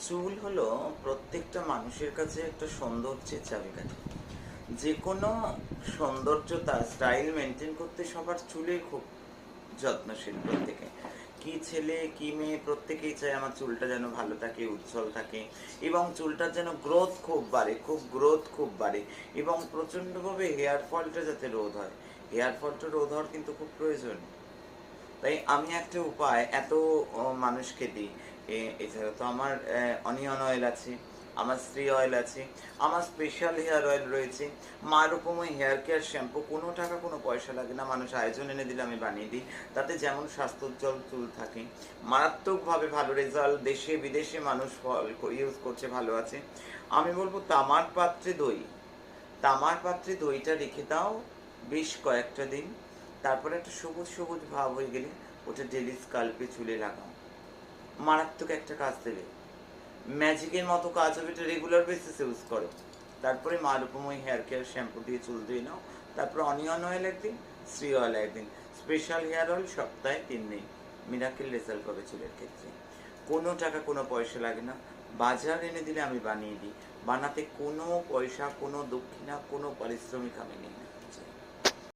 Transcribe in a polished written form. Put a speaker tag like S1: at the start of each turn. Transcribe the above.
S1: চুল হলো প্রত্যেকটা মানুষের কাছে একটা সৌন্দর্যের চাবিকাঠি। যে কোনো সৌন্দর্যতা স্টাইল মেনটেন করতে সবার চুলের খুব যত্নশীল প্রত্যেকে। কি ছেলে কি মেয়ে প্রত্যেকেই চায় আমার চুলটা যেন ভালো থাকে, উজ্জ্বল থাকে, এবং চুলটার যেন গ্রোথ খুব বাড়ে এবং প্রচণ্ডভাবে হেয়ার ফলটা যাতে রোধ হয়। হেয়ার ফলটা রোধ হওয়ার কিন্তু খুব প্রয়োজন। তাই আমি একটা উপায় এত মানুষকে দিই। এছাড়া তো আমার অনিয়ন অয়েল আছে, আমার স্ত্রী অয়েল আছে, আমার স্পেশাল হেয়ার অয়েল রয়েছে, মা রকমের হেয়ার কেয়ার শ্যাম্পু। কোনো টাকা কোনো পয়সা লাগে না, মানুষ আয়োজন এনে দিলে আমি বানিয়ে দিই। তাতে যেমন স্বাস্থ্যোজ্জ্বল চুল থাকে, মারাত্মকভাবে ভালো রেজাল্ট, দেশে বিদেশে মানুষ ফল ইউজ করছে, ভালো আছে। আমি বলবো তামার পাত্রে দইটা রেখে দাও বেশ কয়েকটা দিন। তারপরে একটা সবুজ সবুজ ভাব হয়ে গেলে ওটা ডেলি স্কাল্পে চুলে লাগাও, মারাত্মক একটা কাজ দেবে, ম্যাজিকের মতো কাজ হবে। এটা রেগুলার বেসিসে ইউজ করো। তারপরে মা রূপময় হেয়ার কেয়ার শ্যাম্পু দিয়ে চুল ধুয়ে নাও। তারপরে অনিয়ন অয়েল একদিন, শ্রী অয়েল একদিন, স্পেশাল হেয়ার অয়েল সপ্তাহে 3 দিন। মিরাকেল রেজাল্ট পাবে চুলের ক্ষেত্রে। কোনো টাকা কোনো পয়সা লাগে না, বাজার এনে দিলে আমি বানিয়ে দিই। বানাতে কোনো পয়সা, কোনো দক্ষিণা, কোনো পারিশ্রমিক আমি নিই না।